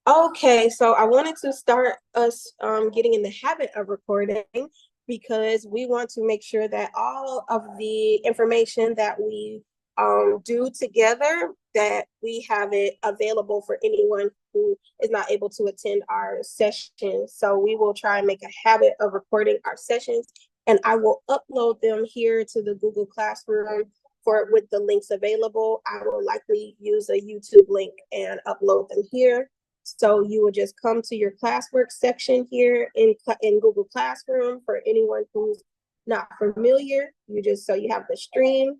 Okay, so I wanted to start us getting in the habit of recording because we want to make sure that all of the information that we do together, that we have it available for anyone who is not able to attend our sessions. So we will try and make a habit of recording our sessions, and I will upload them here to the Google Classroom with the links available. I will likely use a YouTube link and upload them here. So you will just come to your classwork section here in Google Classroom. For anyone who's not familiar, so you have the stream.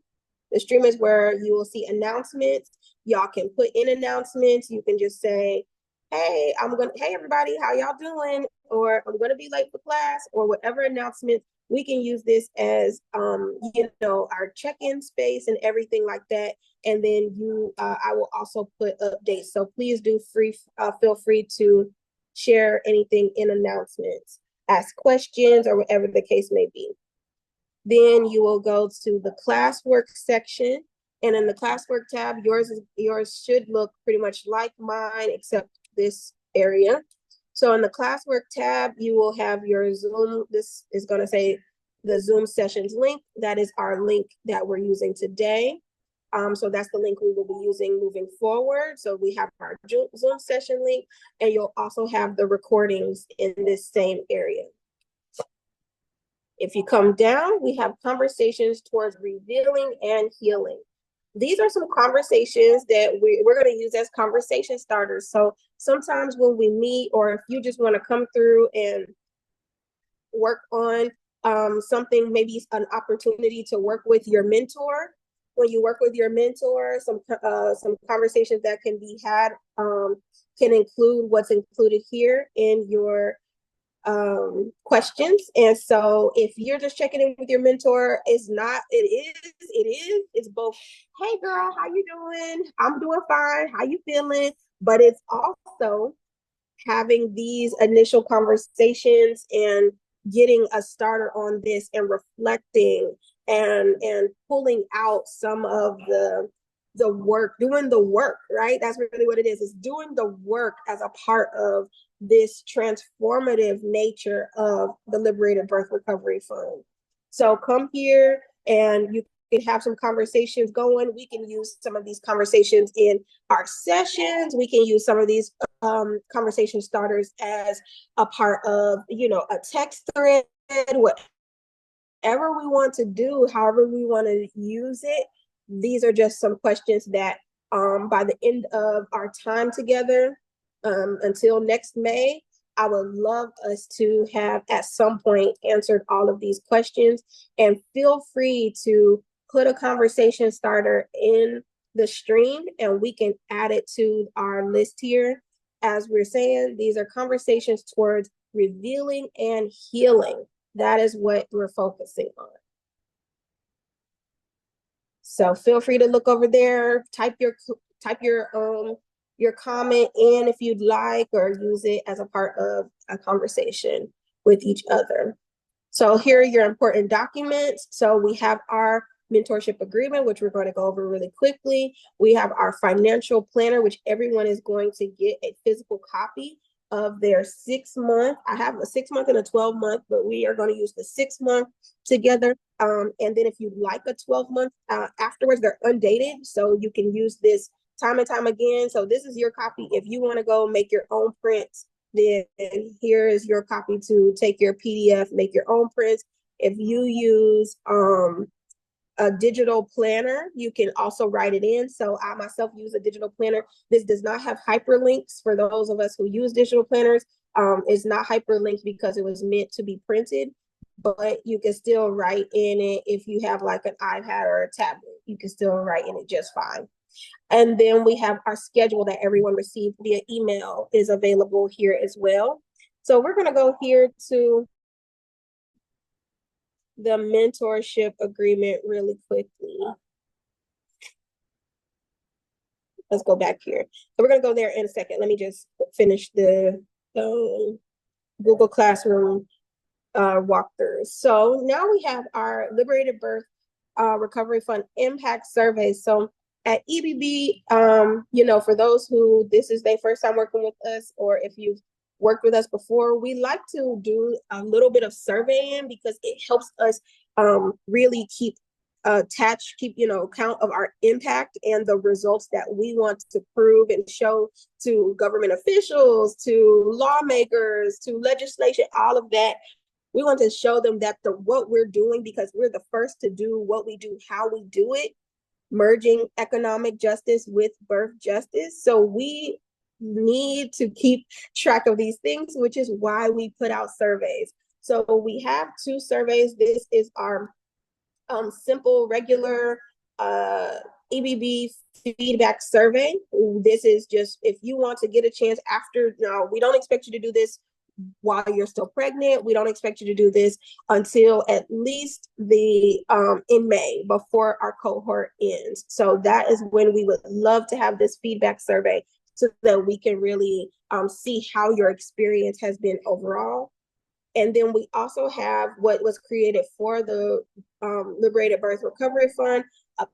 The stream is where you will see announcements. Y'all can put in announcements. You can just say, hey, hey everybody, how y'all doing? Or I'm gonna be late for class, or whatever announcement. We can use this as our check-in space and everything like that. And then I will also put updates. So please do feel free to share anything in announcements, ask questions, or whatever the case may be. Then you will go to the classwork section, and in the classwork tab, yours should look pretty much like mine, except this area. So in the classwork tab, you will have your Zoom. This is going to say the Zoom sessions link. That is our link that we're using today. So that's the link we will be using moving forward. So we have our Zoom session link, and you'll also have the recordings in this same area. If you come down, we have conversations towards revealing and healing. These are some conversations that we're going to use as conversation starters. So sometimes when we meet, or if you just want to come through and work on something, maybe an opportunity to work with your mentor. When you work with your mentor, some conversations that can be had can include what's included here in your questions. And so if you're just checking in with your mentor, it's both, hey girl, how you doing? I'm doing fine. How you feeling? But it's also having these initial conversations and getting a starter on this and reflecting and pulling out some of the work, doing the work, right? That's really what it is. It's doing the work as a part of this transformative nature of the Liberated Birth Recovery Fund. So come here and you can have some conversations going. We can use some of these conversations in our sessions. We can use some of these conversation starters as a part of, a text thread, whatever we want to do, however we want to use it. These are just some questions that by the end of our time together, until next May, I would love us to have at some point answered all of these questions. And feel free to put a conversation starter in the stream and we can add it to our list here. As we're saying, these are conversations towards revealing and healing. That is what we're focusing on. So feel free to look over there, type your comment in if you'd like, or use it as a part of a conversation with each other. So here are your important documents. So we have our mentorship agreement, which we're going to go over really quickly. We have our financial planner, which everyone is going to get a physical copy of their 6-month. I have a 6-month and a 12-month, but we are going to use the 6-month together. And then if you'd like a 12-month afterwards, they're undated, so you can use this time and time again. So this is your copy. If you want to go make your own prints, then here is your copy to take your PDF, make your own prints. If you use a digital planner, you can also write it in. So I myself use a digital planner. This does not have hyperlinks for those of us who use digital planners. It's not hyperlinked because it was meant to be printed, but you can still write in it. If you have like an iPad or a tablet, you can still write in it just fine. And then we have our schedule that everyone received via email is available here as well. So we're going to go here to the mentorship agreement really quickly. Let's go back here. So we're going to go there in a second. Let me just finish the Google Classroom walkthrough. So now we have our Liberated Birth Recovery Fund Impact Survey. So at EBB, you know, for those who this is their first time working with us, or if you've worked with us before, we like to do a little bit of surveying because it helps us really keep you know, count of our impact and the results that we want to prove and show to government officials, to lawmakers, to legislation, all of that. We want to show them that what we're doing, because we're the first to do what we do, how we do it, merging economic justice with birth justice. So we need to keep track of these things, which is why we put out surveys. So we have 2 surveys. This is our simple, regular EBB feedback survey. This is just if you want to get a chance after. No, we don't expect you to do this while you're still pregnant. We don't expect you to do this until at least the in May, before our cohort ends. So that is when we would love to have this feedback survey so that we can really see how your experience has been overall. And then we also have what was created for the Liberated Birth Recovery Fund, a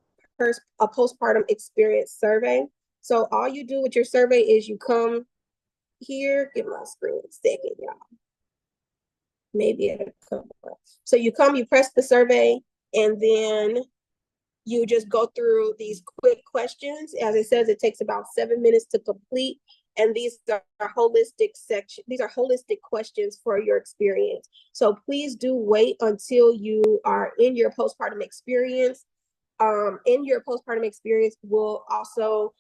postpartum experience survey. So all you do with your survey is you come here, give my screen a second, y'all. Maybe it'll come up. So you come, you press the survey, and then you just go through these quick questions. As it says, it takes about 7 minutes to complete. And these are holistic questions for your experience. So please do wait until you are in your postpartum experience. In your postpartum experience, we'll also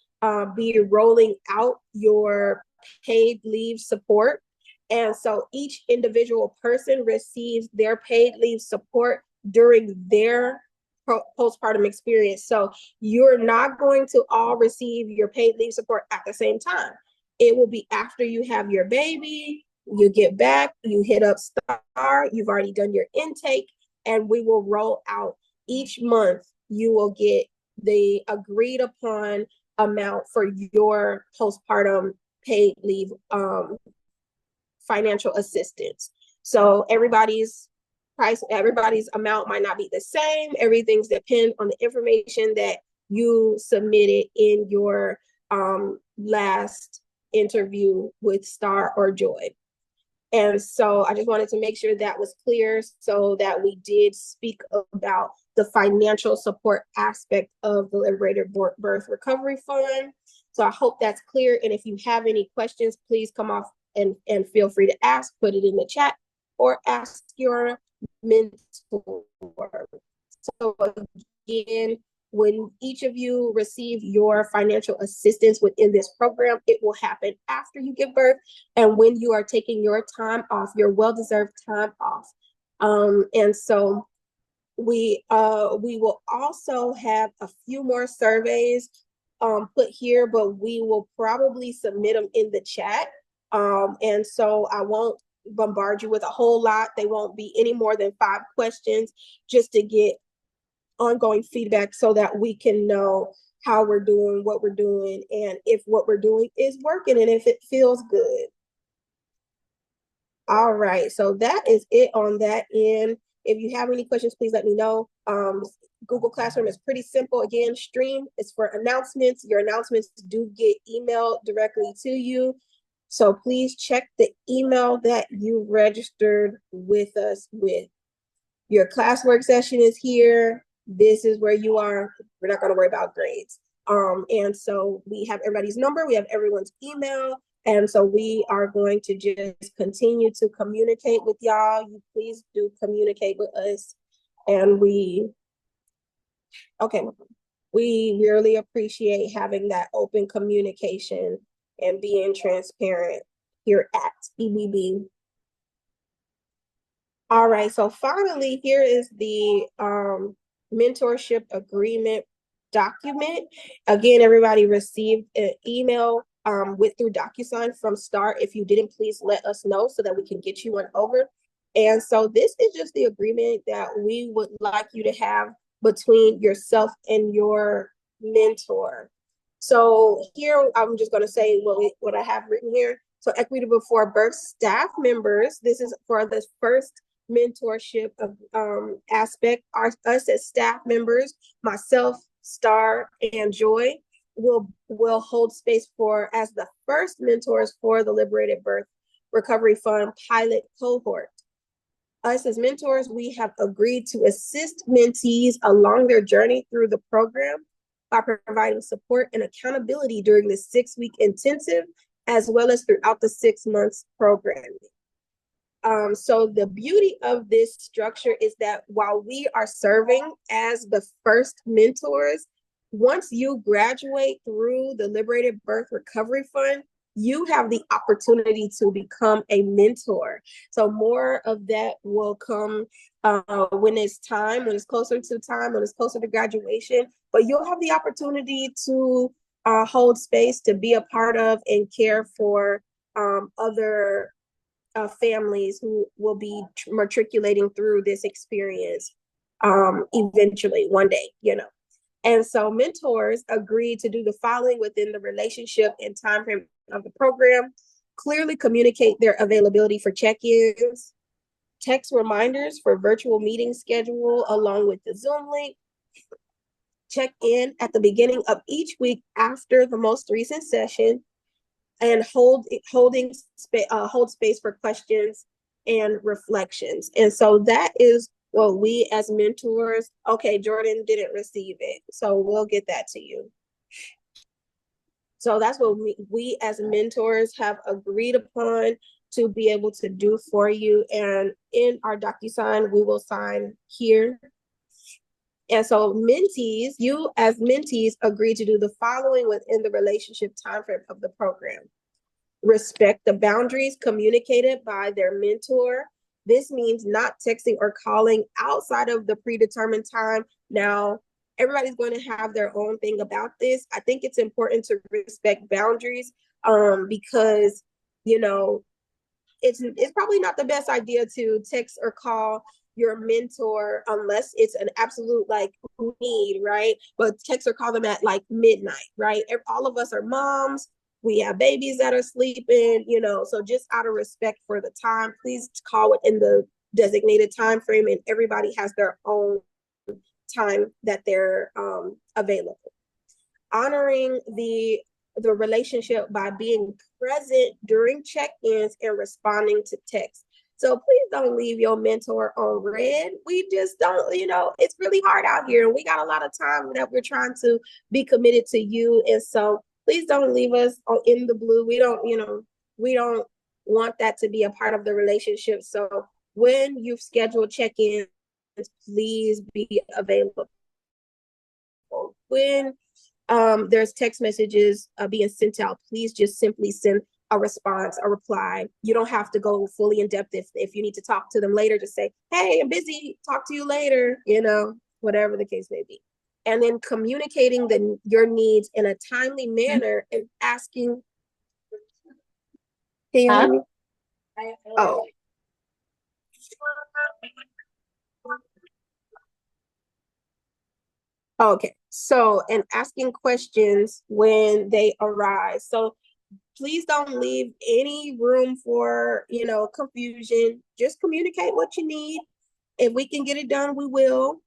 be rolling out your paid leave support. And so each individual person receives their paid leave support during their postpartum experience. So you're not going to all receive your paid leave support at the same time. It will be after you have your baby, you get back, you hit up STAR, you've already done your intake, and we will roll out each month. You will get the agreed upon amount for your postpartum paid leave financial assistance. So everybody's amount might not be the same. Everything's depend on the information that you submitted in your last interview with Star or Joy. And so I just wanted to make sure that was clear, so that we did speak about the financial support aspect of the Liberated Birth Recovery Fund. So I hope that's clear. And if you have any questions, please come off and feel free to ask, put it in the chat, or ask your mentor. So again, when each of you receive your financial assistance within this program, it will happen after you give birth and when you are taking your time off, your well-deserved time off. And so we will also have a few more surveys put here, but we will probably submit them in the chat. And so I won't bombard you with a whole lot. They won't be any more than 5 questions, just to get ongoing feedback so that we can know how we're doing, what we're doing, and if what we're doing is working and if it feels good. All right, so that is it on that end. If you have any questions, please let me know. Google Classroom is pretty simple. Again, Stream is for announcements. Your announcements do get emailed directly to you. So please check the email that you registered with us with. Your classwork session is here. This is where you are. We're not going to worry about grades. And so we have everybody's number. We have everyone's email. And so we are going to just continue to communicate with y'all. You please do communicate with us. And we really appreciate having that open communication and being transparent here at EBB. All right, so finally, here is the mentorship agreement document. Again, everybody received an email through DocuSign from STAR. If you didn't, please let us know so that we can get you one over. And so this is just the agreement that we would like you to have between yourself and your mentor. So here, I'm just going to say what I have written here. So equity before birth staff members, this is for the first mentorship aspect. Us as staff members, myself, Star, and Joy will hold space for as the first mentors for the Liberated Birth Recovery Fund pilot cohort. Us as mentors, we have agreed to assist mentees along their journey through the program by providing support and accountability during the 6-week intensive, as well as throughout the 6 months programming. So the beauty of this structure is that while we are serving as the first mentors, once you graduate through the Liberated Birth Recovery Fund, you have the opportunity to become a mentor. So more of that will come when it's time, when it's closer to time, when it's closer to graduation. But you'll have the opportunity to hold space, to be a part of and care for other families who will be matriculating through this experience eventually one day, you know. And so mentors agreed to do the following within the relationship and time frame of the program: clearly communicate their availability for check-ins, text reminders for virtual meeting schedule along with the Zoom link, check in at the beginning of each week after the most recent session, and hold space for questions and reflections. And so that is what we as mentors, okay, Jordan didn't receive it, so we'll get that to you. So that's what we as mentors have agreed upon to be able to do for you. And in our DocuSign, we will sign here. And so mentees, you as mentees agree to do the following within the relationship timeframe of the program: respect the boundaries communicated by their mentor. This means not texting or calling outside of the predetermined time. Now, everybody's going to have their own thing about this. I think it's important to respect boundaries because, you know, it's probably not the best idea to text or call your mentor unless it's an absolute like need, right? But text or call them at like midnight, right? All of us are moms. We have babies that are sleeping, you know, so just out of respect for the time, please call within the designated time frame, and everybody has their own time that they're available. Honoring the relationship by being present during check-ins and responding to texts. So please don't leave your mentor on red. We just don't, you know, it's really hard out here, and we got a lot of time that we're trying to be committed to you. And so please don't leave us in the blue. We don't, you know, we don't want that to be a part of the relationship. So when you've scheduled check-ins, please be available. When there's text messages being sent out, please just simply send a response, a reply. You don't have to go fully in depth. If you need to talk to them later, just say, hey, I'm busy, talk to you later, you know, whatever the case may be. And then communicating your needs in a timely manner and asking. Can you hear me? Oh. Okay, so, and asking questions when they arise. So please don't leave any room for, you know, confusion. Just communicate what you need. If we can get it done, we will.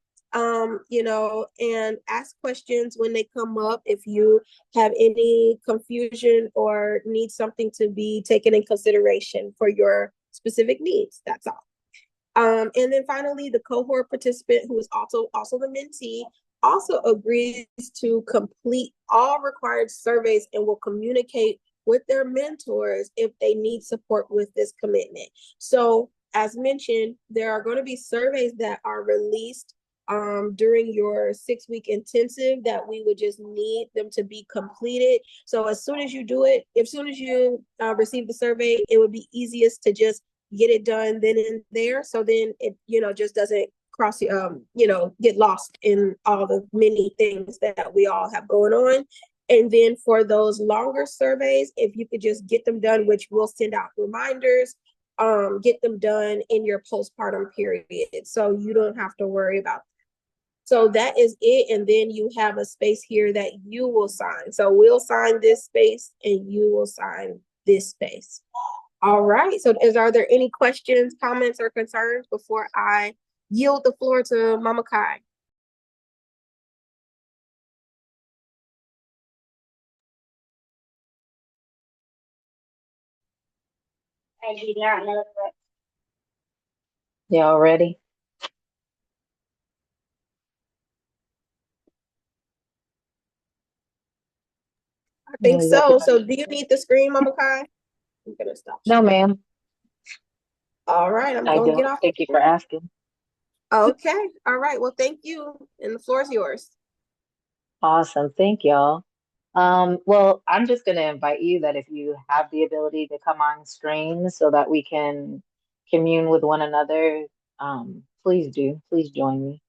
You know, and ask questions when they come up. If you have any confusion or need something to be taken in consideration for your specific needs, that's all. And then finally, the cohort participant, who is also the mentee, also agrees to complete all required surveys and will communicate with their mentors if they need support with this commitment. So as mentioned, there are going to be surveys that are released during your 6-week intensive that we would just need them to be completed. So as soon as you do it, as soon as you receive the survey, it would be easiest to just get it done then and there. So then it, you know, just doesn't cross, you know, get lost in all the many things that we all have going on. And then for those longer surveys, if you could just get them done, which we'll send out reminders, get them done in your postpartum period. So you don't have to worry about that. So that is it. And then you have a space here that you will sign. So we'll sign this space and you will sign this space. All right. So are there any questions, comments, or concerns before I yield the floor to Momma Kai? Y'all ready? I think Is so. everybody? So do you need the screen, Mama Kai? I'm gonna stop No, sharing. ma'am. All right, I'm I gonna get don't. off. Thank you for asking. Okay. All right. Well, thank you. And the floor is yours. Awesome. Thank y'all. Well, I'm just going to invite you that if you have the ability to come on screen so that we can commune with one another, please do. Please join me.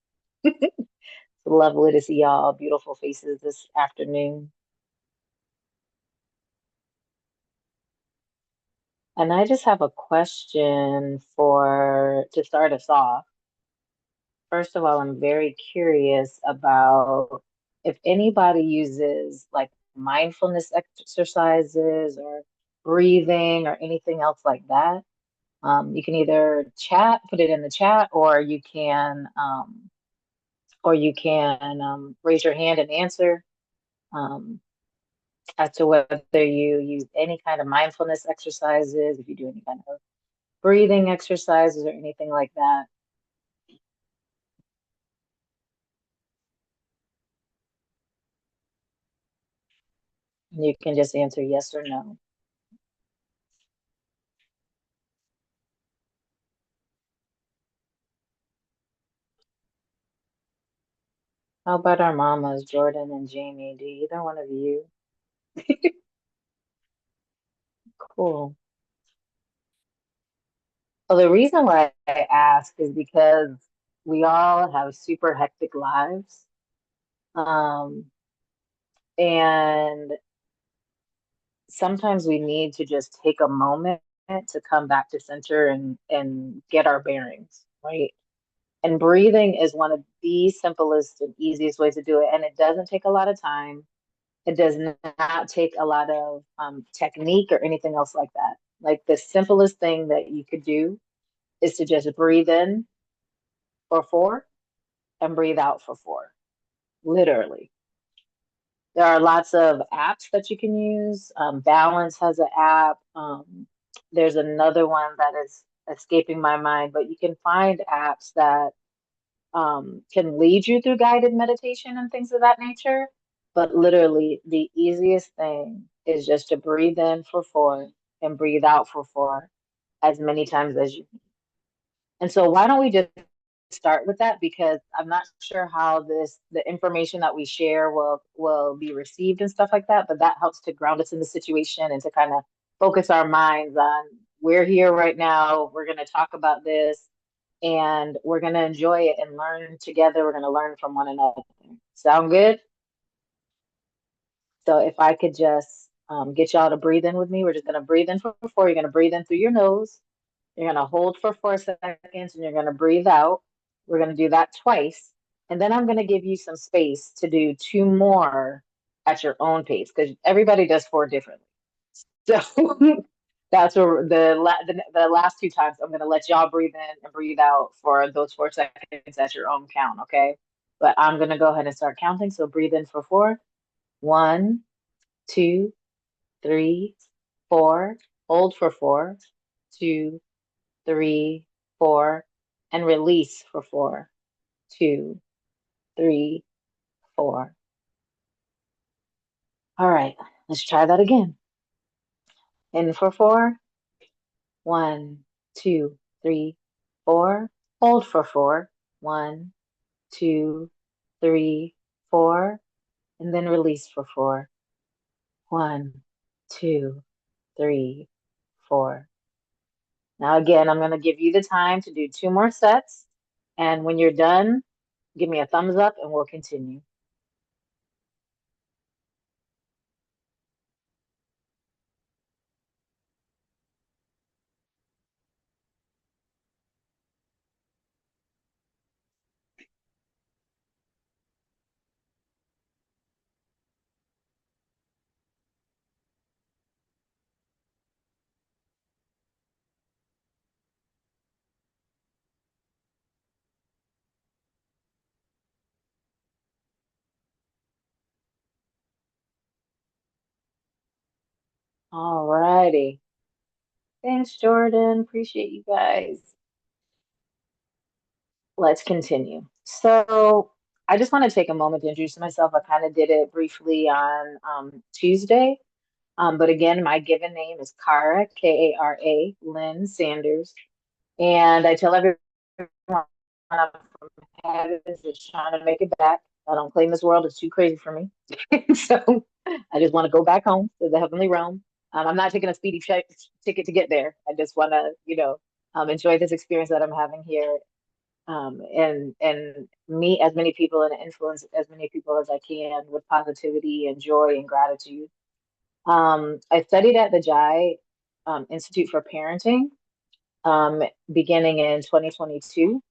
It's lovely to see y'all beautiful faces this afternoon. And I just have a question for to start us off. First of all, I'm very curious about if anybody uses like mindfulness exercises or breathing or anything else like that. You can either chat, put it in the chat, or you can raise your hand and answer um, as to whether you use any kind of mindfulness exercises, if you do any kind of breathing exercises or anything like that. You can just answer yes or no. How about our mamas, Jordan and Jamie? Do either one of you? Cool. Well, the reason why I ask is because we all have super hectic lives. Um, and sometimes we need to just take a moment to come back to center and get our bearings, right? And breathing is one of the simplest and easiest ways to do it. And it doesn't take a lot of time. It does not take a lot of technique or anything else like that. Like the simplest thing that you could do is to just breathe in for four and breathe out for four, literally. There are lots of apps that you can use. Balance has an app. There's another one that is escaping my mind, but you can find apps that can lead you through guided meditation and things of that nature. But literally, the easiest thing is just to breathe in for four and breathe out for four as many times as you. And so, why don't we just start with that? Because I'm not sure how the information that we share will be received and stuff like that. But that helps to ground us in the situation and to kind of focus our minds on we're here right now. We're going to talk about this and we're going to enjoy it and learn together. We're going to learn from one another. Sound good? So if I could just get y'all to breathe in with me, we're just going to breathe in for four. You're going to breathe in through your nose. You're going to hold for 4 seconds and you're going to breathe out. We're going to do that twice. And then I'm going to give you some space to do two more at your own pace because everybody does four differently. So that's where the last two times I'm going to let y'all breathe in and breathe out for those 4 seconds at your own count, okay? But I'm going to go ahead and start counting. So breathe in for four. One, two, three, four. Hold for four. Two, three, four, and release for four. Two, three, four. All right, let's try that again. In for four. One, two, three, four. Hold for four. One, two, three, four. And then release for four. One, two, three, four. Now, again, I'm going to give you the time to do two more sets. And when you're done, give me a thumbs up and we'll continue. All righty. Thanks, Jordan. Appreciate you guys. Let's continue. So I just want to take a moment to introduce myself. I kind of did it briefly on Tuesday. But again, my given name is Kara, Kara Lynn Sanders. And I tell everyone I'm from heaven is just trying to make it back. I don't claim this world, it's too crazy for me. So I just want to go back home to the heavenly realm. I'm not taking a speedy ticket to get there. I just want to, enjoy this experience that I'm having here, and meet as many people and influence as many people as I can with positivity and joy and gratitude. I studied at the JAI Institute for Parenting, beginning in 2022.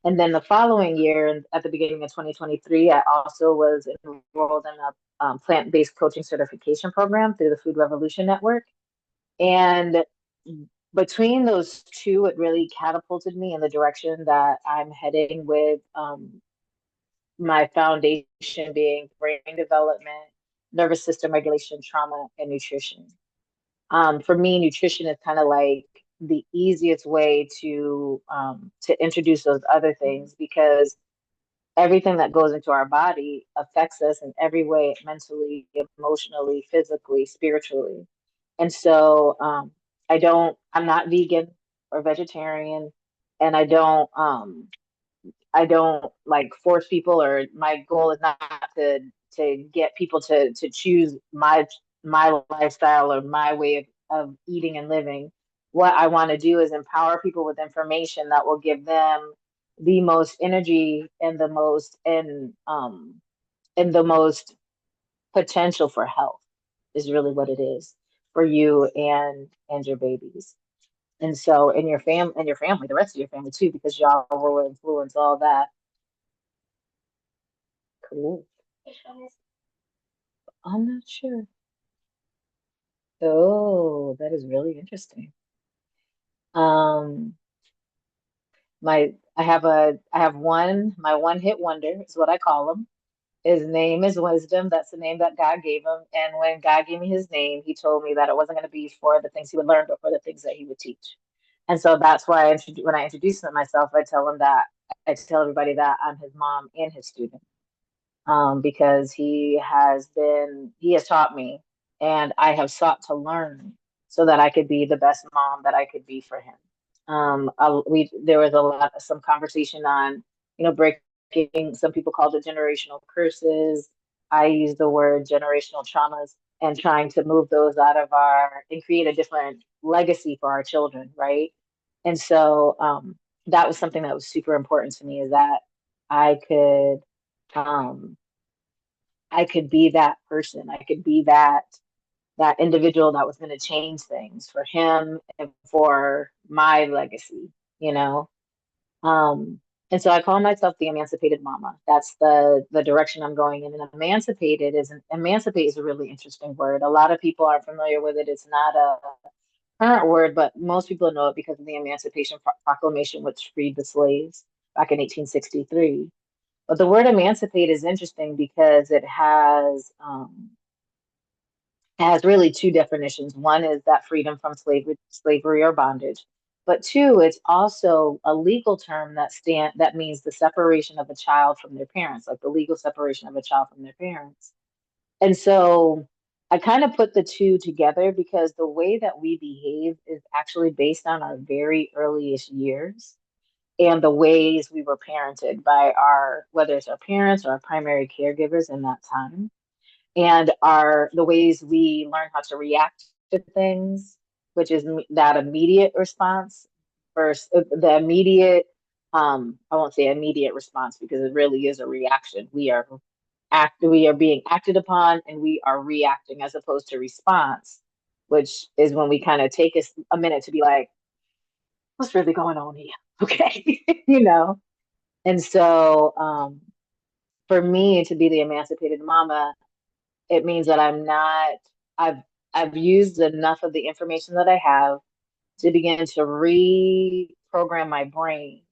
And then the following year, at the beginning of 2023, I also was enrolled in a plant-based coaching certification program through the Food Revolution Network. And between those two, it really catapulted me in the direction that I'm heading with my foundation being brain development, nervous system regulation, trauma, and nutrition. For me, nutrition is kind of like the easiest way to introduce those other things, because everything that goes into our body affects us in every way, mentally, emotionally, physically, spiritually. And so I'm not vegan or vegetarian, and I don't like force people, or my goal is not to get people to choose my lifestyle or my way of eating and living. What I want to do is empower people with information that will give them the most energy and the most potential for health, is really what it is for you and your babies. And so, in your family, the rest of your family too, because y'all will influence all that. Cool. I'm not sure. Oh, that is really interesting. Um, I have my one hit wonder is what I call him. His name is Wisdom. That's the name that God gave him. And when God gave me his name, he told me that it wasn't going to be for the things he would learn, but for the things that he would teach. And so that's why when I introduce myself, I tell everybody that I'm his mom and his student, because he has taught me, and I have sought to learn so that I could be the best mom that I could be for him. There was some conversation on, breaking. Some people called it generational curses. I use the word generational traumas, and trying to move those out of and create a different legacy for our children, right? And so that was something that was super important to me, is that I could um, I could be that person. I could be that individual that was going to change things for him and for my legacy, you know. Um, and so I call myself the emancipated mama. That's the direction I'm going in. And emancipate is a really interesting word. A lot of people aren't familiar with it. It's not a current word, but most people know it because of the Emancipation Proclamation, which freed the slaves back in 1863. But the word emancipate is interesting because it has really two definitions. One is that freedom from slavery or bondage, but two, it's also a legal term that means the separation of a child from their parents, like the legal separation of a child from their parents. And so I kind of put the two together because the way that we behave is actually based on our very earliest years and the ways we were parented by whether it's our parents or our primary caregivers in that time, and the ways we learn how to react to things, which is that immediate response versus the immediate. I won't say immediate response because it really is a reaction. We are being acted upon, and we are reacting as opposed to response, which is when we kind of take a minute to be like, what's really going on here? Okay, And so, for me to be the emancipated mama, it means that I've I've used enough of the information that I have to begin to reprogram my brain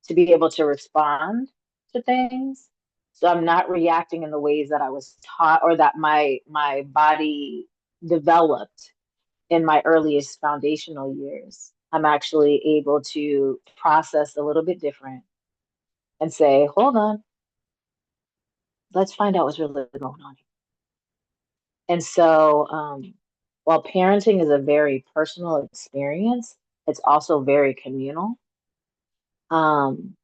to be able to respond to things. So I'm not reacting in the ways that I was taught or that my body developed in my earliest foundational years, I'm actually able to process a little bit different and say, hold on, let's find out what's really going on. And so, while parenting is a very personal experience, it's also very communal. Um,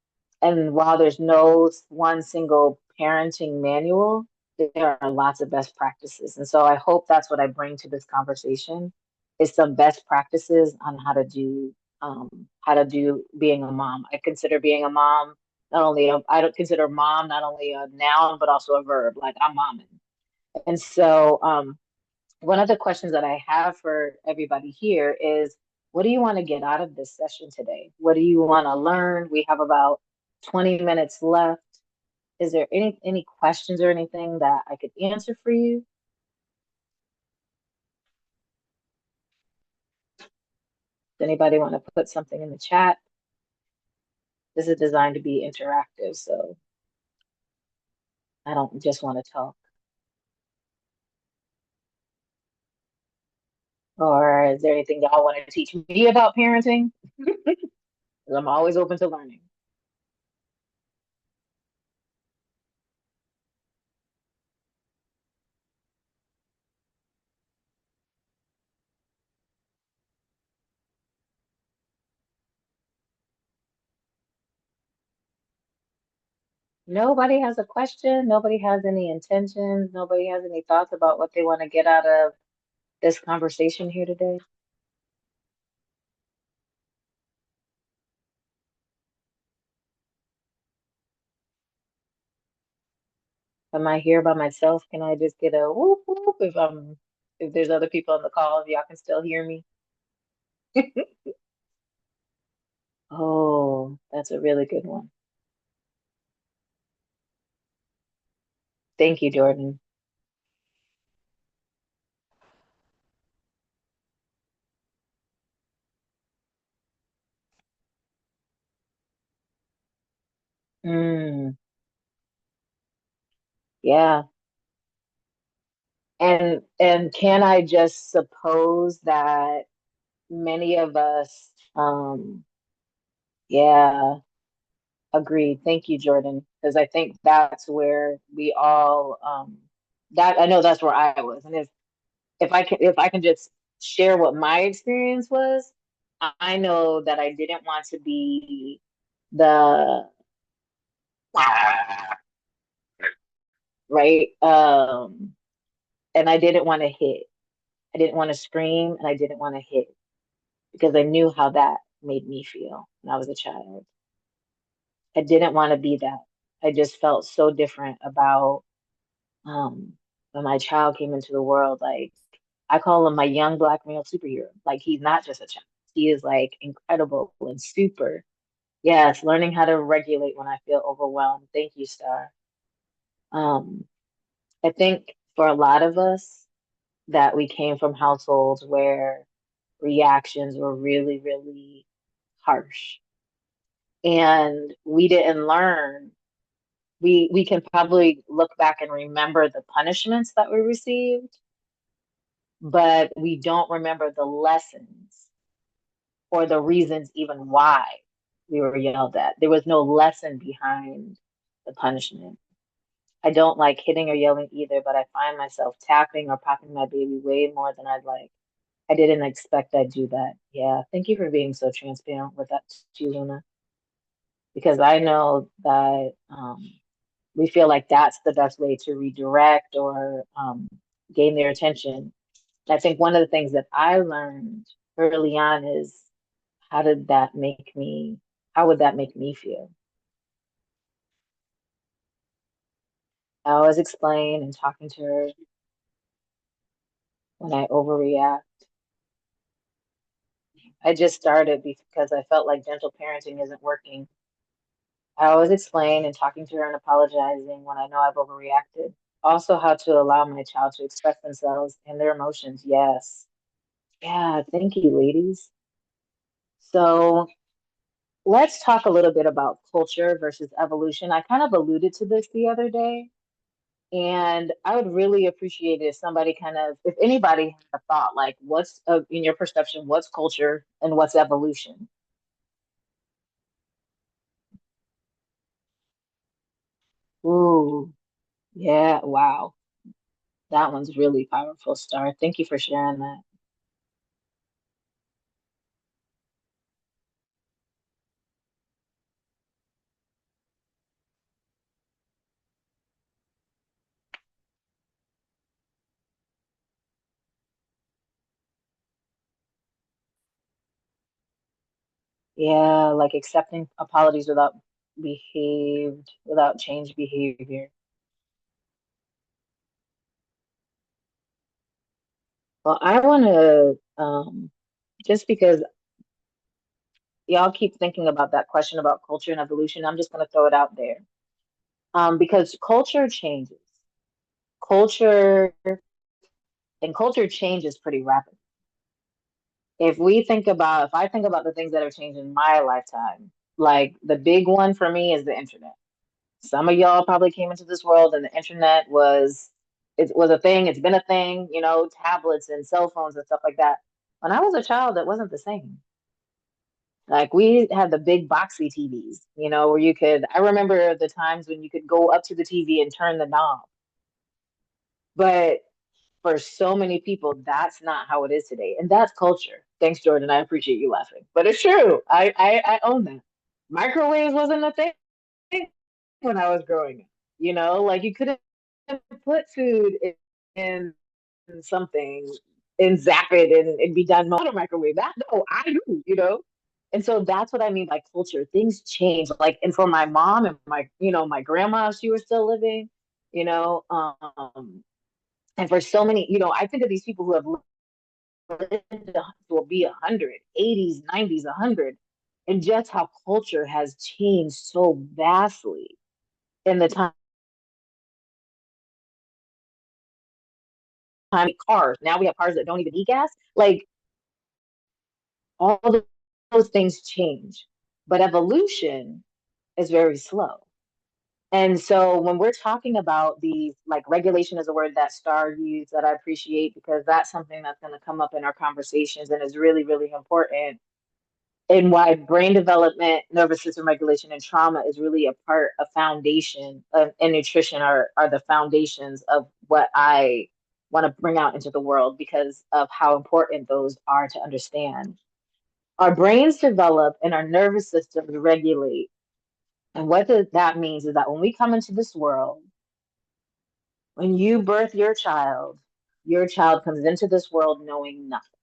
and while there's no one single parenting manual, there are lots of best practices. And so I hope that's what I bring to this conversation is some best practices on how to do being a mom. I consider being a mom I don't consider mom not only a noun but also a verb. Like I'm momming. And so one of the questions that I have for everybody here is what do you want to get out of this session today? What do you want to learn? We have about 20 minutes left. Is there any questions or anything that I could answer for you? Does anybody want to put something in the chat? This is designed to be interactive, so I don't just want to talk. Or is there anything y'all want to teach me about parenting? Because I'm always open to learning. Nobody has a question. Nobody has any intentions. Nobody has any thoughts about what they want to get out of this conversation here today. Am I here by myself? Can I just get a whoop whoop if there's other people on the call, if y'all can still hear me? Oh, that's a really good one. Thank you, Jordan. Mm, yeah. And can I just suppose that many of us, yeah, agreed. Thank you, Jordan, because I think that's where we all, that I know that's where I was. And if I can just share what my experience was, I know that I didn't want to be the right, and I didn't want to hit. I didn't want to scream, and I didn't want to hit because I knew how that made me feel when I was a child. I didn't want to be that. I just felt so different about when my child came into the world. Like I call him my young black male superhero. Like he's not just a child. He is like incredible and super. Yes, learning how to regulate when I feel overwhelmed. Thank you, Star. Um, I think for a lot of us that we came from households where reactions were really, really harsh. And we didn't learn. We can probably look back and remember the punishments that we received, but we don't remember the lessons or the reasons even why we were yelled at. There was no lesson behind the punishment. I don't like hitting or yelling either, but I find myself tapping or popping my baby way more than I'd like. I didn't expect I'd do that. Yeah, thank you for being so transparent with that too, Luna, because I know that we feel like that's the best way to redirect or gain their attention. I think one of the things that I learned early on is how did that make me, how would that make me feel? I always explain and talking to her when I overreact. I just started because I felt like gentle parenting isn't working. I always explain and talking to her and apologizing when I know I've overreacted. Also, how to allow my child to express themselves and their emotions. Yes. Yeah, thank you, ladies. So let's talk a little bit about culture versus evolution. I kind of alluded to this the other day, And I would really appreciate it if somebody kind of, if anybody had a thought, like what's, in your perception, what's culture and what's evolution? Ooh, yeah, wow. That one's really powerful, Star. Thank you for sharing that. Yeah, like accepting apologies without change behavior. Well, I want to, just because y'all keep thinking about that question about culture and evolution, I'm just going to throw it out there. Because culture changes. Culture and culture changes pretty rapidly. If I think about the things that have changed in my lifetime, like the big one for me is the internet. Some of y'all probably came into this world and the internet it was a thing, it's been a thing, tablets and cell phones and stuff like that. When I was a child, it wasn't the same. Like we had the big boxy TVs, where I remember the times when you could go up to the TV and turn the knob. But for so many people, that's not how it is today. And that's culture. Thanks, Jordan. I appreciate you laughing. But it's true. I own that. Microwaves wasn't a thing when I was growing up. Like you couldn't put food in something and zap it and it'd be done on a microwave. That no, I do. And so that's what I mean by culture. Things change. Like, and for my mom and my grandma, if she was still living, you know, and for so many, I think of these people who have lived will be 100, 80s, 90s, 100, and just how culture has changed so vastly in the time. Cars, now we have cars that don't even need gas. Like all those things change, but evolution is very slow. And so when we're talking about these, like regulation is a word that Star used that I appreciate because that's something that's going to come up in our conversations and is really, really important. And why brain development, nervous system regulation, and trauma is really a foundation of, and nutrition are the foundations of what I want to bring out into the world because of how important those are to understand. Our brains develop and our nervous systems regulate. And that means is that when we come into this world, when you birth your child comes into this world knowing nothing.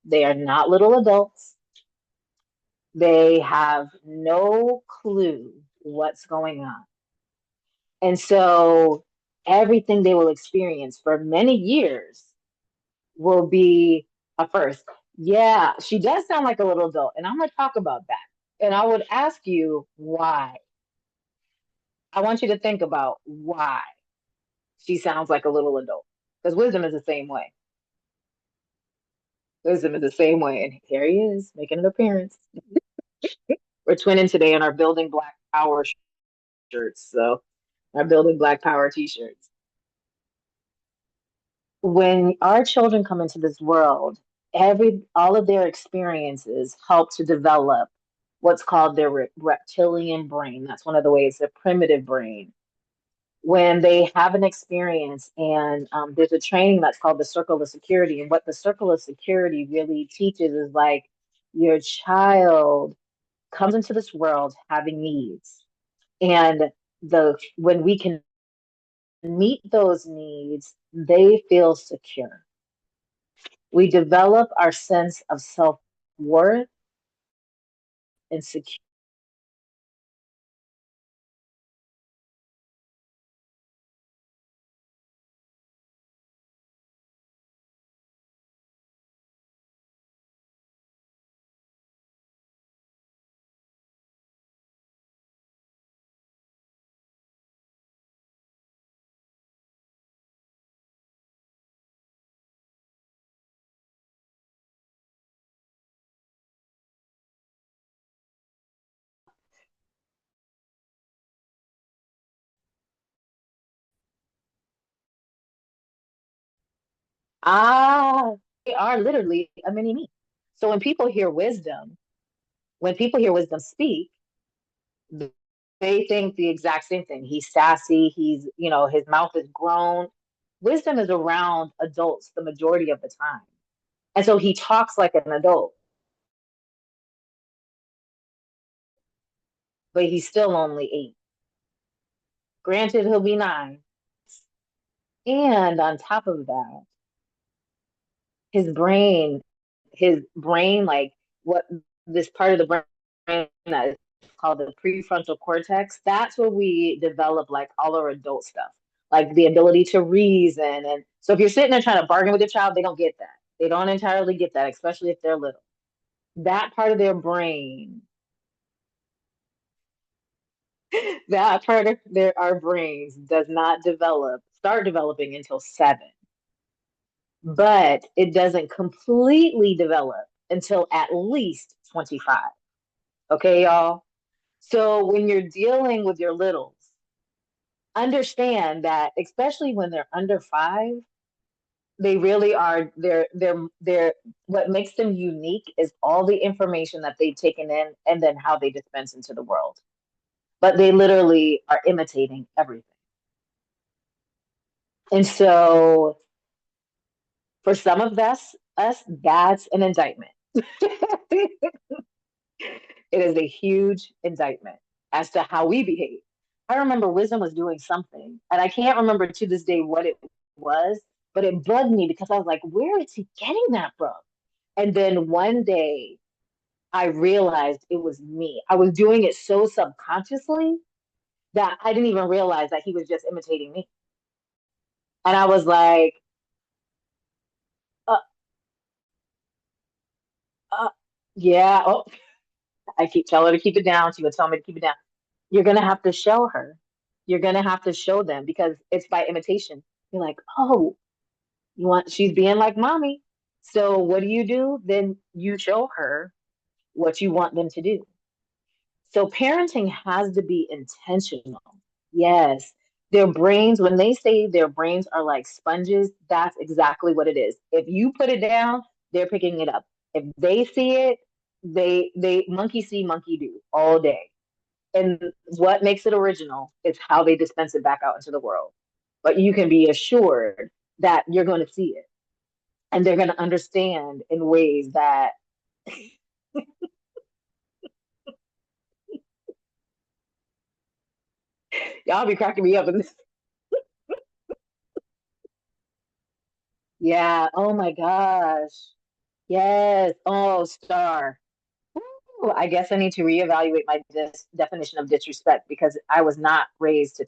They are not little adults. They have no clue what's going on. And so everything they will experience for many years will be a first. Yeah, she does sound like a little adult, and I'm going to talk about that. And I would ask you why. I want you to think about why she sounds like a little adult. Because wisdom is the same way. Wisdom is the same way. And here he is making an appearance. We're twinning today in our Building Black Power shirts. So, our Building Black Power t shirts. When our children come into this world, all of their experiences help to develop what's called their reptilian brain. That's one of the ways, the primitive brain. When they have an experience, and there's a training that's called the circle of security. And what the circle of security really teaches is like your child comes into this world having needs. And when we can meet those needs, they feel secure. We develop our sense of self-worth and security. Ah, they are literally a mini me. So when people hear wisdom speak, they think the exact same thing. He's sassy, his mouth is grown. Wisdom is around adults the majority of the time. And so he talks like an adult, but he's still only 8. Granted, he'll be 9. And on top of that, his brain, like what this part of the brain that is called the prefrontal cortex, that's where we develop like all our adult stuff, like the ability to reason. And so if you're sitting there trying to bargain with your child, they don't get that. They don't entirely get that, especially if they're little. That part of their brain, that part of our brains does not start developing until 7, but it doesn't completely develop until at least 25. Okay, y'all? So when you're dealing with your littles, understand that especially when they're under 5, they really are they're what makes them unique is all the information that they've taken in and then how they dispense into the world. But they literally are imitating everything. And so for some of us, that's an indictment. It is a huge indictment as to how we behave. I remember Wisdom was doing something, and I can't remember to this day what it was, but it bugged me because I was like, where is he getting that from? And then one day I realized it was me. I was doing it so subconsciously that I didn't even realize that he was just imitating me. And I was like, uh, uh, yeah, oh, I keep telling her to keep it down. She would tell me to keep it down. You're going to have to show her. You're going to have to show them because it's by imitation. You're like, oh, she's being like mommy. So what do? Then you show her what you want them to do. So parenting has to be intentional. Yes. Their brains, when they say their brains are like sponges, that's exactly what it is. If you put it down, they're picking it up. If they see it, they monkey see, monkey do all day. And what makes it original is how they dispense it back out into the world. But you can be assured that you're going to see it and they're going to understand in ways that y'all be cracking me up. Yeah. Oh my gosh. Yes. Oh, star. Ooh, I guess I need to reevaluate my definition of disrespect because I was raised to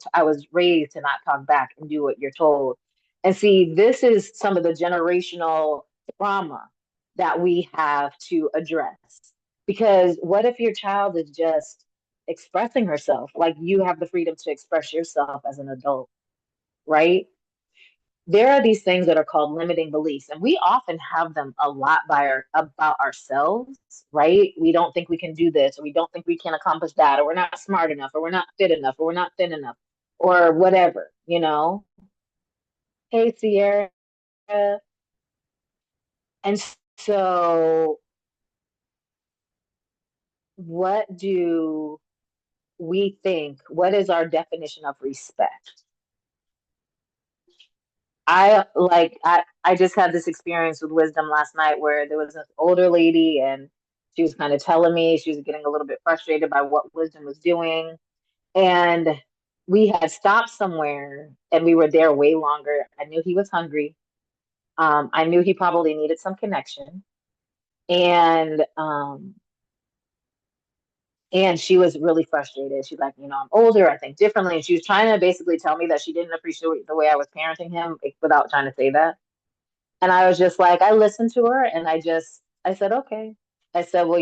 not talk back and do what you're told. And see, this is some of the generational trauma that we have to address. Because what if your child is just expressing herself? Like you have the freedom to express yourself as an adult, right? There are these things that are called limiting beliefs, and we often have them a lot about ourselves, right? We don't think we can do this, or we don't think we can accomplish that, or we're not smart enough, or we're not fit enough, or we're not thin enough, or whatever, you know? Hey, Sierra. And so, what do we think? What is our definition of respect? I just had this experience with wisdom last night where there was this older lady and she was kind of telling me she was getting a little bit frustrated by what wisdom was doing. And we had stopped somewhere and we were there way longer. I knew he was hungry. I knew he probably needed some connection. And and she was really frustrated. She's like, I'm older, I think differently. And she was trying to basically tell me that she didn't appreciate the way I was parenting him without trying to say that. And I was just like, I listened to her and I said, okay. I said, well,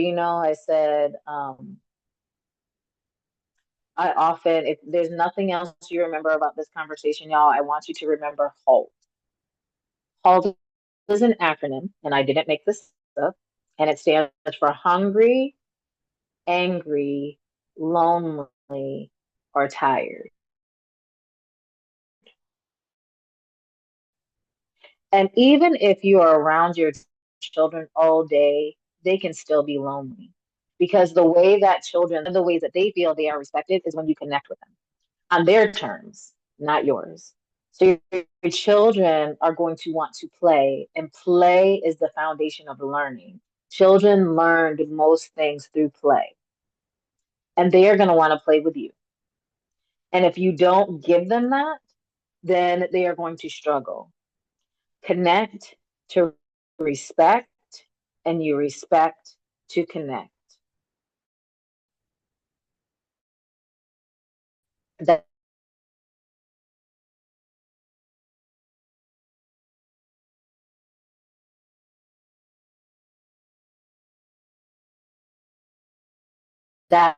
I often, if there's nothing else you remember about this conversation, y'all, I want you to remember HALT. HALT is an acronym, and I didn't make this up, and it stands for hungry, angry, lonely, or tired. And even if you are around your children all day, they can still be lonely because the way that children, the ways that they feel they are respected is when you connect with them on their terms, not yours. So your children are going to want to play, and play is the foundation of learning. Children learned most things through play, and they are going to want to play with you. And if you don't give them that, then they are going to struggle. Connect to respect, and you respect to connect. That that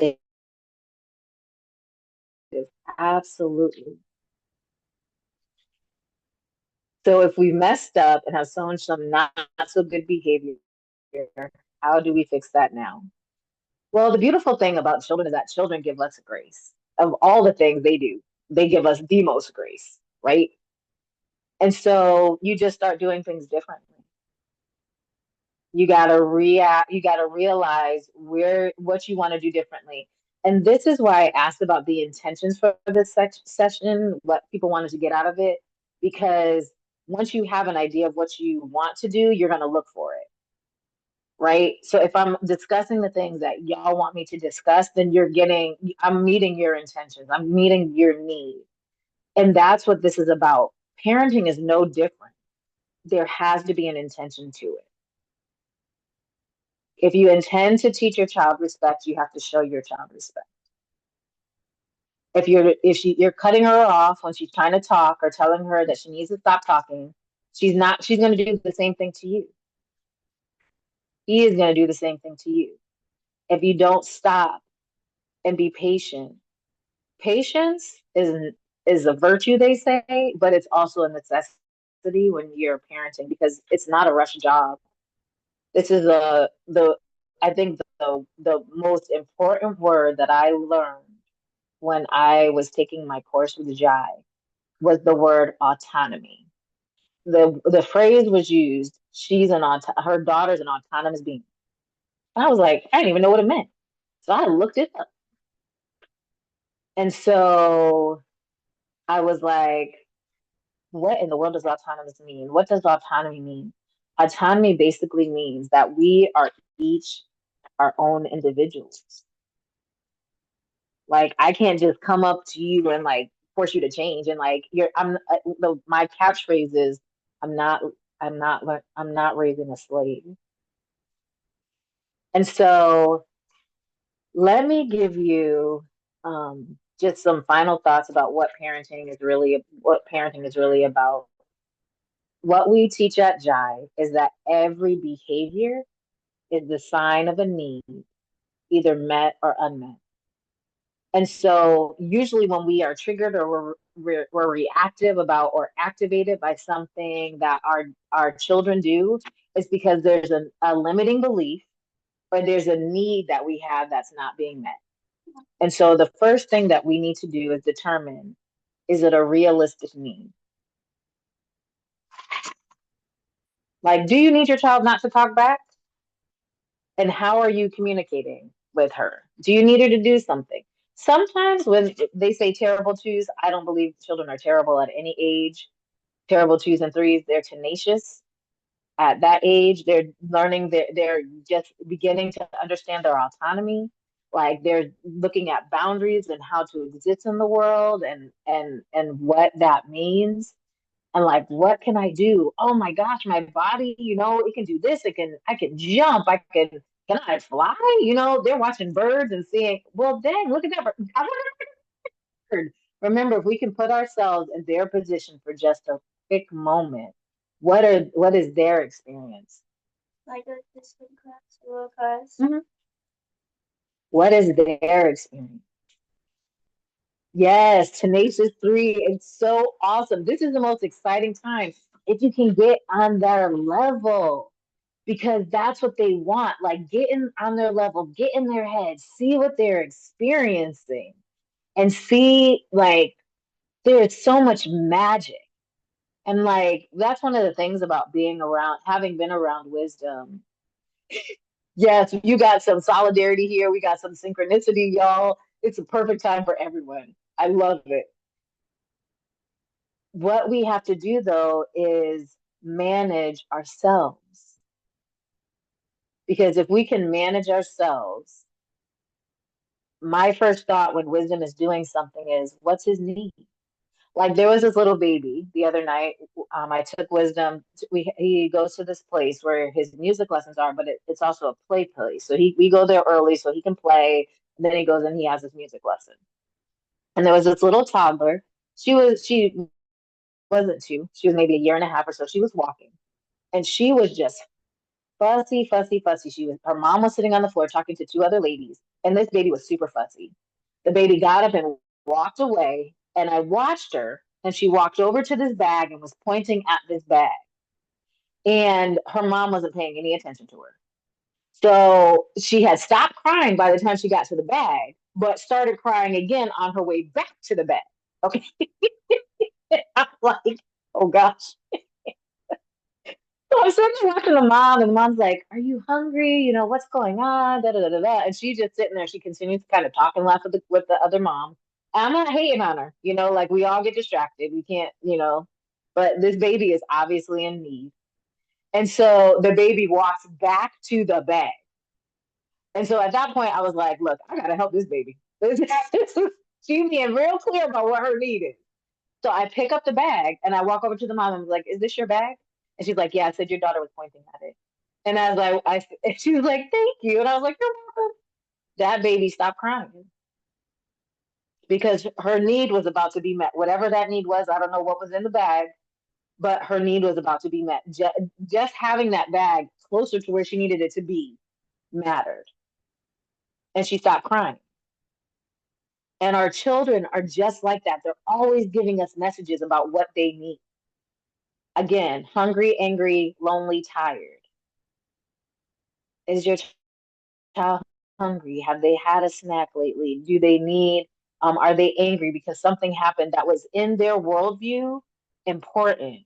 is absolutely. So if we messed up and have shown some not so good behavior, how do we fix that now? Well, the beautiful thing about children is that children give us grace. Of all the things they do, they give us the most grace, right? And so you just start doing things differently. You gotta realize where what you want to do differently. And this is why I asked about the intentions for this session, what people wanted to get out of it, because once you have an idea of what you want to do, you're going to look for it, right? So if I'm discussing the things that y'all want me to discuss, then I'm meeting your intentions, I'm meeting your need. And that's what this is about. Parenting is no different. There has to be an intention to it. If you intend to teach your child respect, you have to show your child respect. If you're cutting her off when she's trying to talk or telling her that she needs to stop talking, she's going to do the same thing to you. He is going to do the same thing to you. If you don't stop and be patient, patience is a virtue, they say, but it's also a necessity when you're parenting because it's not a rush job. This is a the I think the most important word that I learned when I was taking my course with Jai was the word autonomy. The phrase was used, her daughter's an autonomous being. And I was like, I didn't even know what it meant. So I looked it up. And so I was like, what in the world does autonomous mean? What does autonomy mean? Autonomy basically means that we are each our own individuals. Like I can't just come up to you and like force you to change. And like my catchphrase is, I'm not, I'm not raising a slave. And so let me give you just some final thoughts about what parenting is really about. What we teach at Jai is that every behavior is the sign of a need, either met or unmet. And so, usually, when we are triggered or we're reactive about or activated by something that our children do, it's because there's a limiting belief or there's a need that we have that's not being met. And so, the first thing that we need to do is determine, is it a realistic need? Like, do you need your child not to talk back? And how are you communicating with her? Do you need her to do something? Sometimes when they say terrible twos, I don't believe children are terrible at any age. Terrible twos and threes, they're tenacious. At that age, they're learning, they're just beginning to understand their autonomy. Like they're looking at boundaries and how to exist in the world and what that means. And like, what can I do? Oh my gosh, my body, it can do this. I can jump. Can I fly? They're watching birds and seeing, well, dang, look at that bird. Remember, if we can put ourselves in their position for just a quick moment, what is their experience? Like a distant class. Mhm. What is their experience? Yes, Tenacious 3. It's so awesome. This is the most exciting time if you can get on their level because that's what they want. Like, get in on their level, get in their head, see what they're experiencing, and see, like, there's so much magic. And like, that's one of the things about being around, having been around wisdom. Yes, you got some solidarity here. We got some synchronicity, y'all. It's a perfect time for everyone. I love it. What we have to do, though, is manage ourselves. Because if we can manage ourselves, my first thought when wisdom is doing something is, what's his need? Like, there was this little baby the other night. I took wisdom. He goes to this place where his music lessons are, but it's also a play place. So we go there early so he can play. And then he goes and he has his music lesson. And there was this little toddler. She wasn't two. She was maybe a year and a half or so. She was walking, and she was just fussy, fussy, fussy. Her mom was sitting on the floor talking to two other ladies, and this baby was super fussy. The baby got up and walked away, and I watched her, and she walked over to this bag and was pointing at this bag. And her mom wasn't paying any attention to her. So she had stopped crying by the time she got to the bag, but started crying again on her way back to the bag. Okay. I'm like, oh gosh. So I'm sitting there watching the mom, and the mom's like, "Are you hungry? You know, what's going on?" Da, da, da, da, da. And she's just sitting there. She continues to kind of talk and laugh with the other mom. I'm not hating on her, like we all get distracted. We can't, but this baby is obviously in need. And so the baby walks back to the bag. And so at that point, I was like, look, I gotta help this baby. She's being real clear about what her need is. So I pick up the bag and I walk over to the mom and I'm like, "Is this your bag?" And she's like, "Yeah." I said, "Your daughter was pointing at it." And I was like, and she was like, "Thank you." And I was like, "You're welcome." That baby stopped crying because her need was about to be met. Whatever that need was, I don't know what was in the bag, but her need was about to be met. Just having that bag closer to where she needed it to be mattered. And she stopped crying. And our children are just like that. They're always giving us messages about what they need. Again, hungry, angry, lonely, tired. Is your child hungry? Have they had a snack lately? Do they need, are they angry because something happened that was in their worldview important?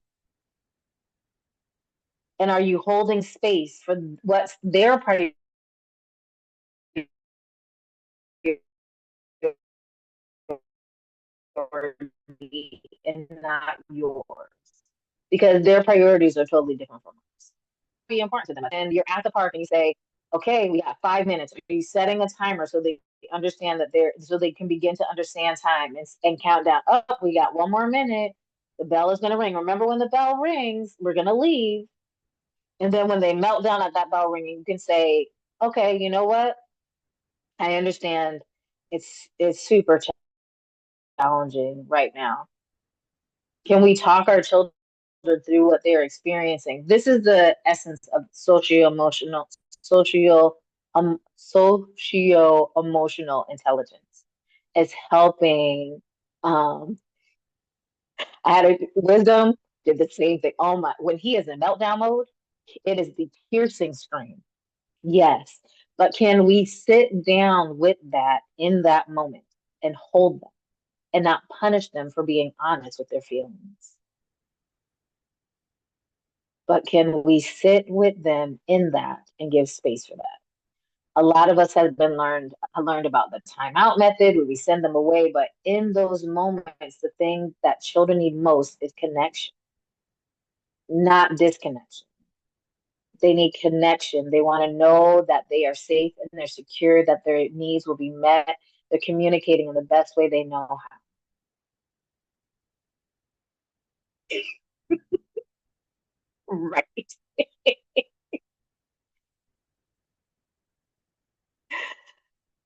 And are you holding space for what's their priority and not yours? Because their priorities are totally different from us. Be important to them. And you're at the park and you say, "Okay, we got 5 minutes." Are you setting a timer so they understand that so they can begin to understand time and count down? Oh, we got 1 more minute. The bell is going to ring. Remember, when the bell rings, we're going to leave. And then when they melt down at that bell ringing, you can say, "Okay, you know what? I understand. It's super challenging right now. Can we talk our children through what they're experiencing?" This is the essence of socio-emotional intelligence. It's helping. Um, I had a wisdom did the same thing. Oh my! When he is in meltdown mode, it is the piercing scream. Yes, but can we sit down with that in that moment and hold them and not punish them for being honest with their feelings? But can we sit with them in that and give space for that? A lot of us have learned about the timeout method where we send them away, but in those moments, the thing that children need most is connection, not disconnection. They need connection. They want to know that they are safe and they're secure, that their needs will be met. They're communicating in the best way they know how. Right.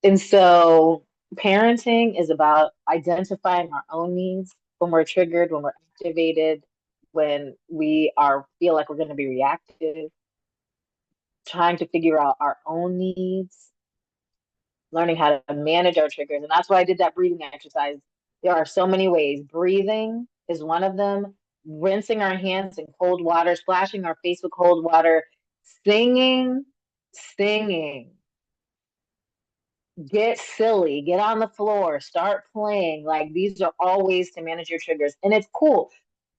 And so parenting is about identifying our own needs when we're triggered, when we're activated, when we are feel like we're going to be reactive, trying to figure out our own needs, learning how to manage our triggers. And that's why I did that breathing exercise. There are so many ways. Breathing is one of them. Rinsing our hands in cold water, splashing our face with cold water, Singing, singing. Get silly, get on the floor, start playing. Like these are all ways to manage your triggers. And it's cool.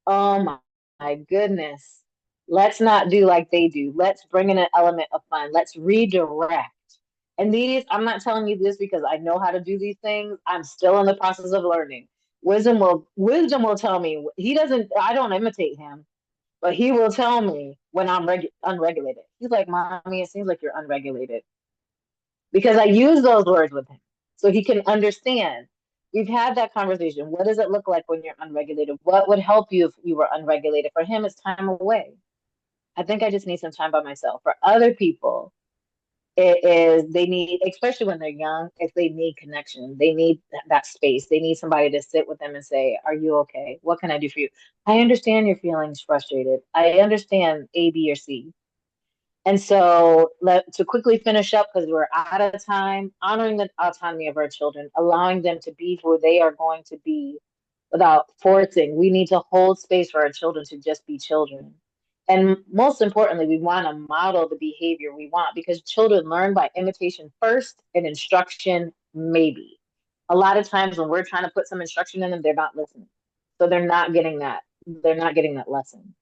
Oh my goodness. Let's not do like they do. Let's bring in an element of fun. Let's redirect. And these, I'm not telling you this because I know how to do these things. I'm still in the process of learning. Wisdom will tell me he doesn't, I don't imitate him, but he will tell me when I'm unregulated. He's like, Mommy, it seems like you're unregulated because I use those words with him so he can understand. We've had that conversation. What does it look like when you're unregulated? What would help you if you were unregulated? For him, it's time away. I think I just need some time by myself. For other people, it is they need, especially when they're young, if they need connection, they need that space. They need somebody to sit with them and say, "Are you okay? What can I do for you? I understand your feelings frustrated. I understand A, B, or C. And so, to quickly finish up, because we're out of time, honoring the autonomy of our children, allowing them to be who they are going to be without forcing. We need to hold space for our children to just be children. And most importantly, we want to model the behavior we want because children learn by imitation first and instruction maybe. A lot of times when we're trying to put some instruction in them, they're not listening. So they're not getting that. They're not getting that lesson.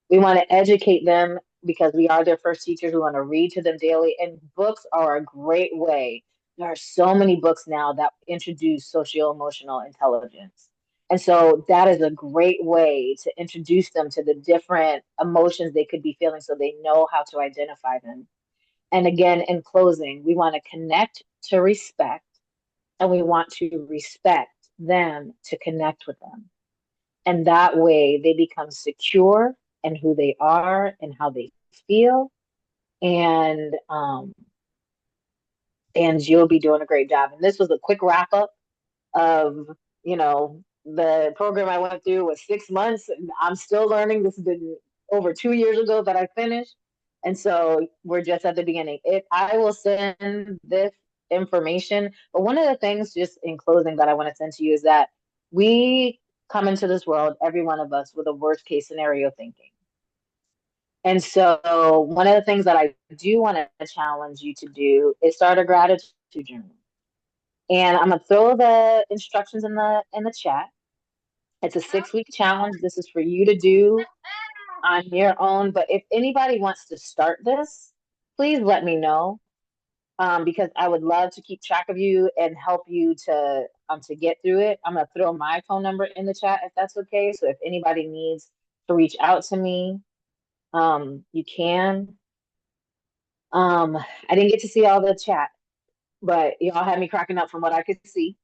We want to educate them because we are their first teachers. We want to read to them daily, and books are a great way. There are so many books now that introduce socio emotional intelligence. And so that is a great way to introduce them to the different emotions they could be feeling so they know how to identify them. And again, in closing, we want to connect to respect, and we want to respect them to connect with them. And that way they become secure in who they are and how they feel. And and you'll be doing a great job. And this was a quick wrap up of, the program I went through was 6 months and I'm still learning. This has been over 2 years ago that I finished. And so we're just at the beginning. I will send this information. But one of the things, just in closing, that I want to send to you is that we come into this world, every one of us, with a worst case scenario thinking. And so one of the things that I do want to challenge you to do is start a gratitude journal. And I'm gonna throw the instructions in the chat. It's a 6 week challenge. This is for you to do on your own. But if anybody wants to start this, please let me know. Because I would love to keep track of you and help you to get through it. I'm gonna throw my phone number in the chat if that's okay. So if anybody needs to reach out to me, you can. I didn't get to see all the chat, but y'all had me cracking up from what I could see.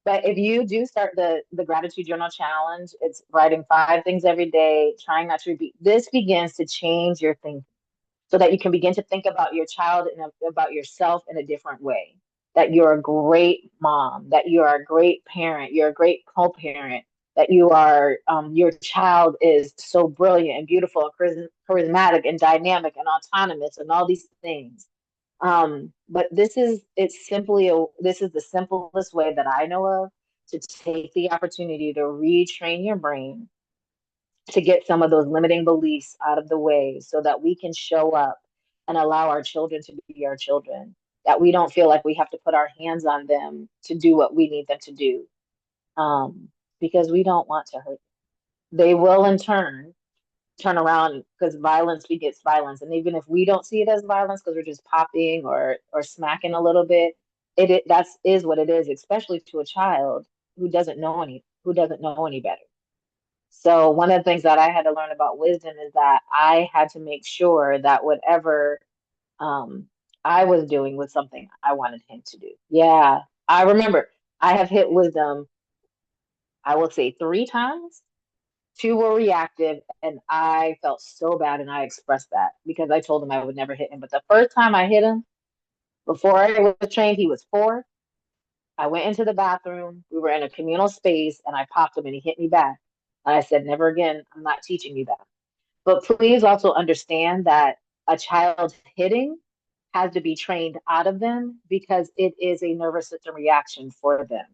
But if you do start the gratitude journal challenge, it's writing 5 things every day, trying not to repeat. This begins to change your thinking so that you can begin to think about your child and about yourself in a different way. That you're a great mom, that you are a great parent, you're a great co-parent, that your child is so brilliant and beautiful and charismatic and dynamic and autonomous and all these things. But this is the simplest way that I know of to take the opportunity to retrain your brain to get some of those limiting beliefs out of the way so that we can show up and allow our children to be our children, that we don't feel like we have to put our hands on them to do what we need them to do, because we don't want to hurt. They will in turn around because violence begets violence. And even if we don't see it as violence because we're just popping or smacking a little bit, that is what it is, especially to a child who doesn't know any better. So one of the things that I had to learn about wisdom is that I had to make sure that whatever um, I was doing was something I wanted him to do. Yeah, I remember I have hit wisdom, I will say 3 times. 2 were reactive, and I felt so bad, and I expressed that because I told him I would never hit him. But the first time I hit him, before I was trained, he was 4. I went into the bathroom. We were in a communal space, and I popped him, and he hit me back. And I said, "Never again. I'm not teaching you that." But please also understand that a child hitting has to be trained out of them because it is a nervous system reaction for them.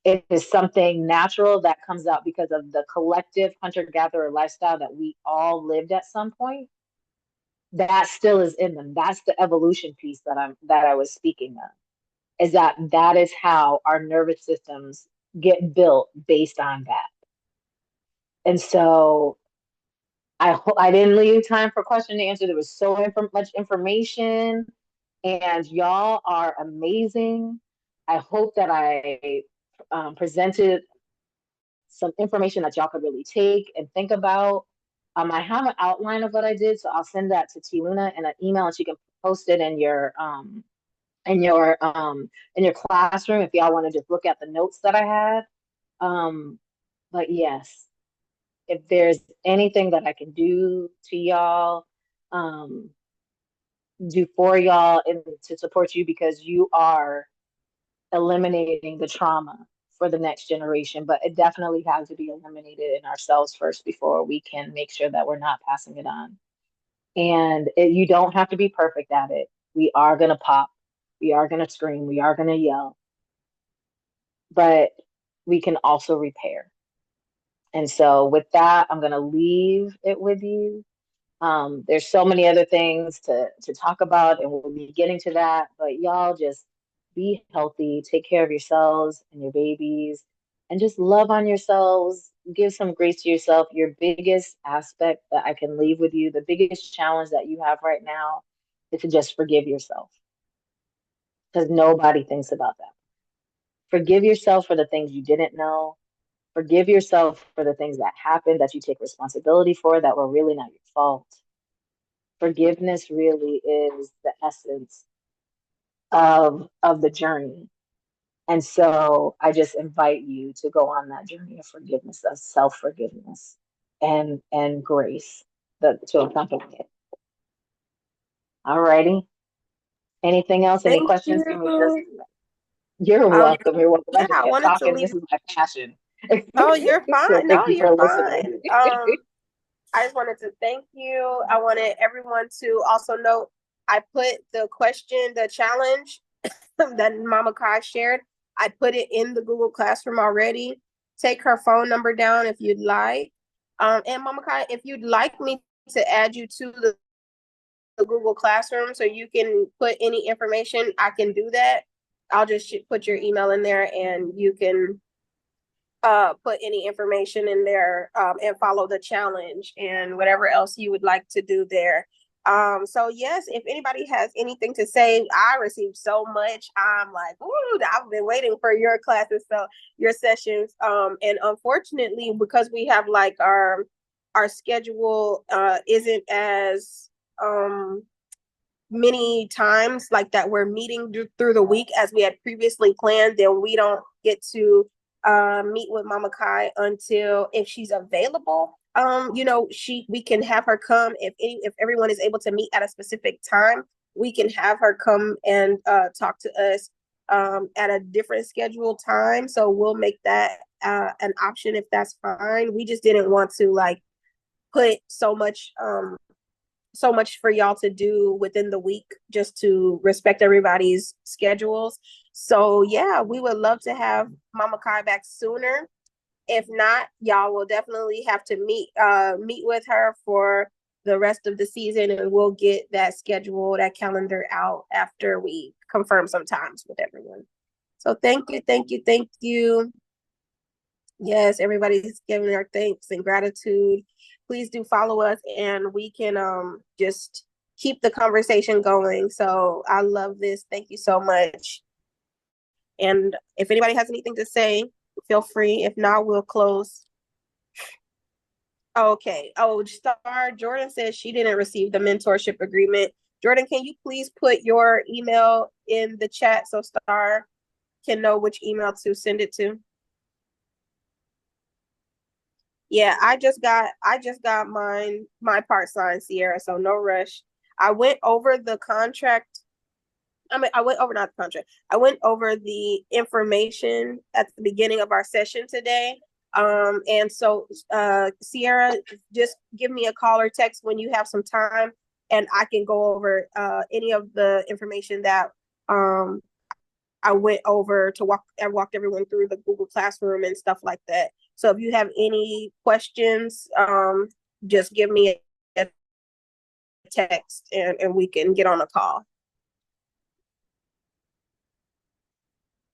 It is something natural that comes out because of the collective hunter-gatherer lifestyle that we all lived at some point. That still is in them. That's the evolution piece that I was speaking of. Is that is how our nervous systems get built based on that. And so I didn't leave time for question and answer. There was so much information, and y'all are amazing. I hope that I presented some information that y'all could really take and think about. I have an outline of what I did, so I'll send that to T Luna in an email, and she can post it in your in your classroom if y'all want to just look at the notes that I had. But yes, if there's anything that I can do to y'all, do for y'all and to support you, because you are eliminating the trauma for the next generation, but it definitely has to be eliminated in ourselves first before we can make sure that we're not passing it on. And you don't have to be perfect at it. We are going to pop. We are going to scream. We are going to yell. But we can also repair. And so with that, I'm going to leave it with you. There's so many other things to talk about, and we'll be getting to that. But y'all just be healthy, take care of yourselves and your babies, and just love on yourselves. Give some grace to yourself. Your biggest aspect that I can leave with you, the biggest challenge that you have right now, is to just forgive yourself, because nobody thinks about that. Forgive yourself for the things you didn't know. Forgive yourself for the things that happened that you take responsibility for that were really not your fault. Forgiveness really is the essence of the journey. And so I just invite you to go on that journey of forgiveness, of self-forgiveness and grace to accompany it. All righty. Anything else? Any Thank questions? you. You're Um, welcome. You're welcome. I yeah, just I kept wanted to talking. leave. This is my passion. Oh, you're So fine. thank No, you you're for listening. fine. I just wanted to thank you. I wanted everyone to also know I put the question, the challenge that Momma Kai shared. I put it in the Google Classroom already. Take her phone number down if you'd like. And Momma Kai, if you'd like me to add you to the Google Classroom so you can put any information, I can do that. I'll just put your email in there and you can put any information in there and follow the challenge and whatever else you would like to do there. So yes, if anybody has anything to say, I received so much. I'm like, ooh, I've been waiting for your classes, so your sessions. And unfortunately, because we have like our schedule isn't as many times like that we're meeting through the week as we had previously planned, then we don't get to meet with Momma Kai until if she's available. We can have her come if everyone is able to meet at a specific time. We can have her come and talk to us at a different scheduled time. So we'll make that an option if that's fine. We just didn't want to like put so much for y'all to do within the week just to respect everybody's schedules. So yeah, we would love to have Momma Kai back sooner. If not, y'all will definitely have to meet with her for the rest of the season, and we'll get that schedule, that calendar out after we confirm some times with everyone. So thank you, thank you, thank you. Yes, everybody's giving their thanks and gratitude. Please do follow us and we can just keep the conversation going. So I love this. Thank you so much. And if anybody has anything to say, feel free. If not, we'll close. Okay. Oh, Star Jordan says she didn't receive the mentorship agreement. Jordan, can you please put your email in the chat so Star can know which email to send it to? Yeah, I just got my part signed, Sierra, so no rush. I went over the contract. I went over not the contract. I went over the information at the beginning of our session today. And so Sierra, just give me a call or text when you have some time and I can go over any of the information that I went over to I walked everyone through the Google Classroom and stuff like that. So if you have any questions, just give me a text and we can get on a call.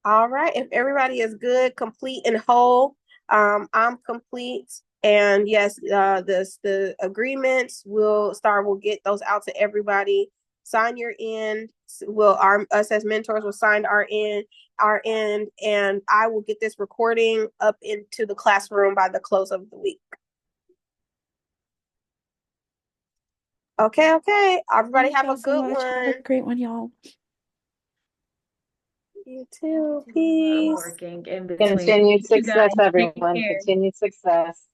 All right, if everybody is good, complete, and whole, I'm complete. And yes, the agreements will start. We'll get those out to everybody. Sign your end. Us as mentors will sign our end, and I will get this recording up into the classroom by the close of the week. Okay. Everybody have a good one. Have a great one, y'all. You too. Peace. Working in between. Continued success, everyone. Continued success.